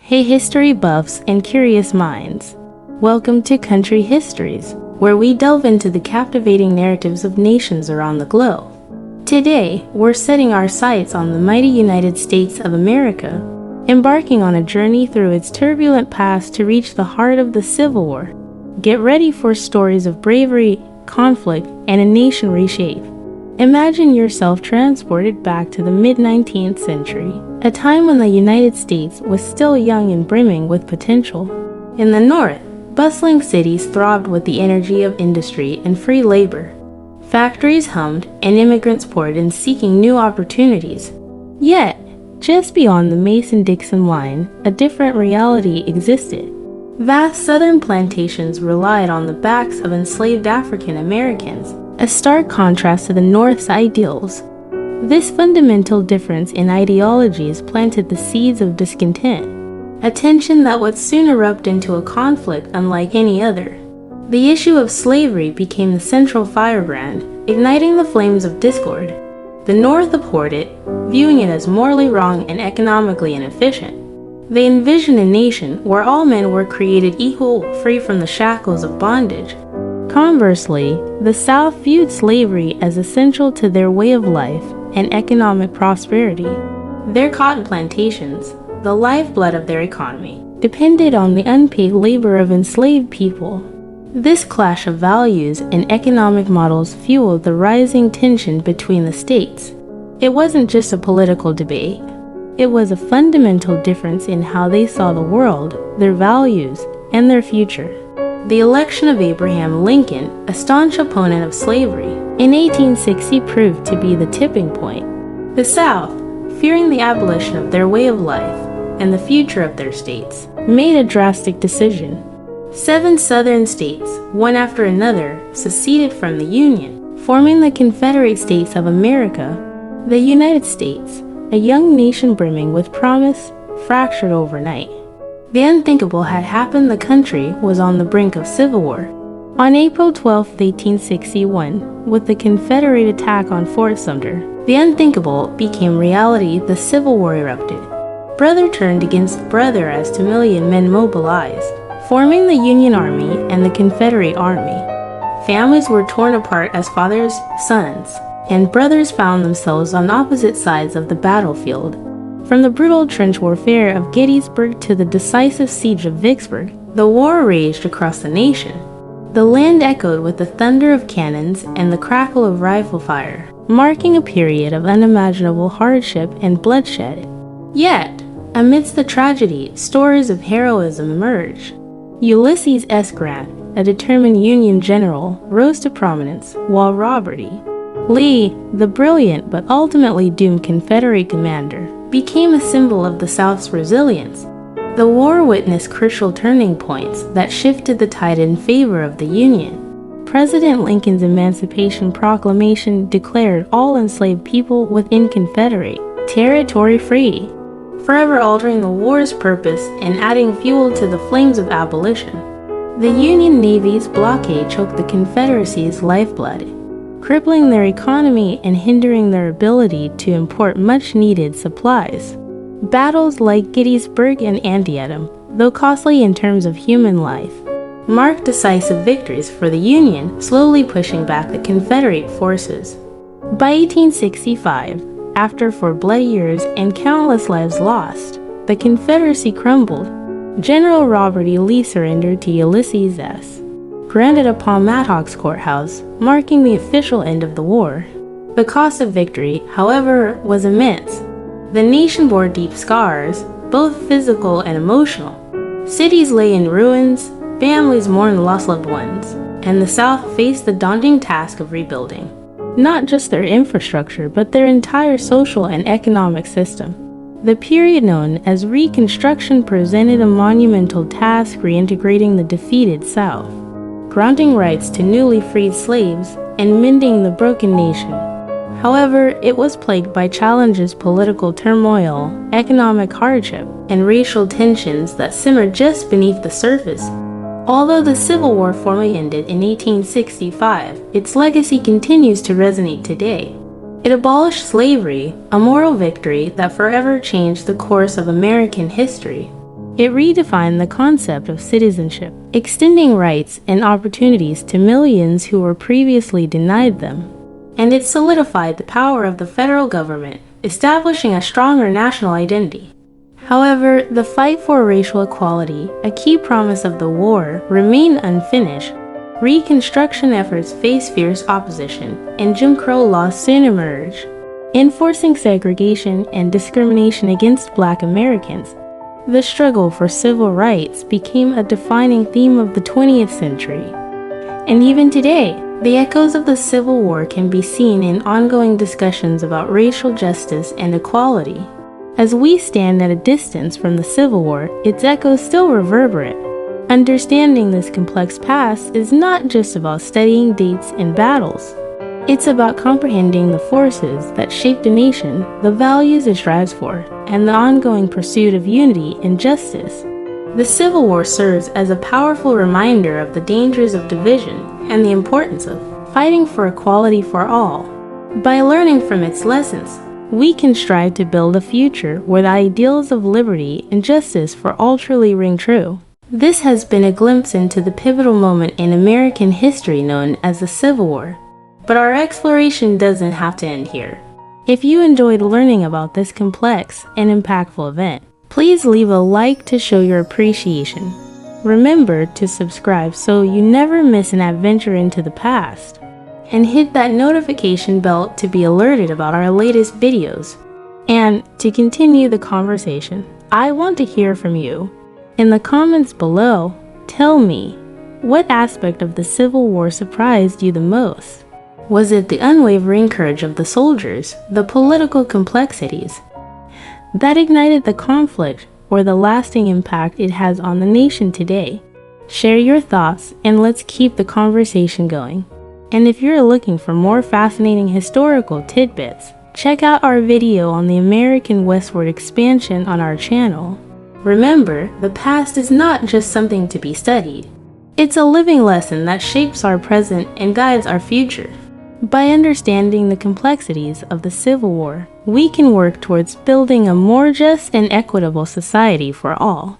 Hey history buffs and curious minds. Welcome to Country Histories, where we delve into the captivating narratives of nations around the globe. Today, we're setting our sights on the mighty United States of America, embarking on a journey through its turbulent past to reach the heart of the Civil War. Get ready for stories of bravery, conflict, and a nation reshaped. Imagine yourself transported back to the mid-19th century, a time when the United States was still young and brimming with potential. In the North, bustling cities throbbed with the energy of industry and free labor. Factories hummed and immigrants poured in seeking new opportunities. Yet, just beyond the Mason-Dixon line, a different reality existed. Vast southern plantations relied on the backs of enslaved African Americans, a stark contrast to the North's ideals. This fundamental difference in ideologies planted the seeds of discontent, a tension that would soon erupt into a conflict unlike any other. The issue of slavery became the central firebrand, igniting the flames of discord. The North abhorred it, viewing it as morally wrong and economically inefficient. They envisioned a nation where all men were created equal, free from the shackles of bondage. Conversely, the South viewed slavery as essential to their way of life and economic prosperity. Their cotton plantations, the lifeblood of their economy, depended on the unpaid labor of enslaved people. This clash of values and economic models fueled the rising tension between the states. It wasn't just a political debate. It was a fundamental difference in how they saw the world, their values, and their future. The election of Abraham Lincoln, a staunch opponent of slavery, in 1860 proved to be the tipping point. The South, fearing the abolition of their way of life and the future of their states, made a drastic decision. 7 southern states, one after another, seceded from the Union, forming the Confederate States of America. The United States, a young nation brimming with promise, fractured overnight. The unthinkable had happened. The country was on the brink of civil war. On April 12, 1861, with the Confederate attack on Fort Sumter, the unthinkable became reality. The Civil War erupted. Brother turned against brother as 2 million men mobilized, forming the Union Army and the Confederate Army. Families were torn apart as fathers, sons, and brothers found themselves on opposite sides of the battlefield. From the brutal trench warfare of Gettysburg to the decisive siege of Vicksburg, the war raged across the nation. The land echoed with the thunder of cannons and the crackle of rifle fire, marking a period of unimaginable hardship and bloodshed. Yet, amidst the tragedy, stories of heroism emerged. Ulysses S. Grant, a determined Union general, rose to prominence, while Robert E. Lee, the brilliant but ultimately doomed Confederate commander, became a symbol of the South's resilience. The war witnessed crucial turning points that shifted the tide in favor of the Union. President Lincoln's Emancipation Proclamation declared all enslaved people within Confederate territory free, forever altering the war's purpose and adding fuel to the flames of abolition. The Union Navy's blockade choked the Confederacy's lifeblood, crippling their economy and hindering their ability to import much-needed supplies. Battles like Gettysburg and Antietam, though costly in terms of human life, marked decisive victories for the Union, slowly pushing back the Confederate forces. By 1865, after 4 bloody years and countless lives lost, the Confederacy crumbled. General Robert E. Lee surrendered to Ulysses S. Grant at Appomattox Courthouse, marking the official end of the war. The cost of victory, however, was immense. The nation bore deep scars, both physical and emotional. Cities lay in ruins, families mourned lost loved ones, and the South faced the daunting task of rebuilding not just their infrastructure, but their entire social and economic system. The period known as Reconstruction presented a monumental task, reintegrating the defeated South, granting rights to newly freed slaves, and mending the broken nation. However, it was plagued by challenges: political turmoil, economic hardship, and racial tensions that simmered just beneath the surface. Although the Civil War formally ended in 1865, its legacy continues to resonate today. It abolished slavery, a moral victory that forever changed the course of American history. It redefined the concept of citizenship, extending rights and opportunities to millions who were previously denied them. And it solidified the power of the federal government, establishing a stronger national identity. However, the fight for racial equality, a key promise of the war, remained unfinished. Reconstruction efforts faced fierce opposition, and Jim Crow laws soon emerged, enforcing segregation and discrimination against Black Americans. The struggle for civil rights became a defining theme of the 20th century. And even today, the echoes of the Civil War can be seen in ongoing discussions about racial justice and equality. As we stand at a distance from the Civil War, its echoes still reverberate. Understanding this complex past is not just about studying dates and battles. It's about comprehending the forces that shaped a nation, the values it strives for, and the ongoing pursuit of unity and justice. The Civil War serves as a powerful reminder of the dangers of division and the importance of fighting for equality for all. By learning from its lessons, we can strive to build a future where the ideals of liberty and justice for all truly ring true. This has been a glimpse into the pivotal moment in American history known as the Civil War. But our exploration doesn't have to end here. If you enjoyed learning about this complex and impactful event, please leave a like to show your appreciation. Remember to subscribe so you never miss an adventure into the past. And hit that notification bell to be alerted about our latest videos. And to continue the conversation, I want to hear from you. In the comments below, tell me, what aspect of the Civil War surprised you the most? Was it the unwavering courage of the soldiers, the political complexities that ignited the conflict, or the lasting impact it has on the nation today? Share your thoughts and let's keep the conversation going. And if you're looking for more fascinating historical tidbits, check out our video on the American westward expansion on our channel. Remember, the past is not just something to be studied. It's a living lesson that shapes our present and guides our future. By understanding the complexities of the Civil War, we can work towards building a more just and equitable society for all.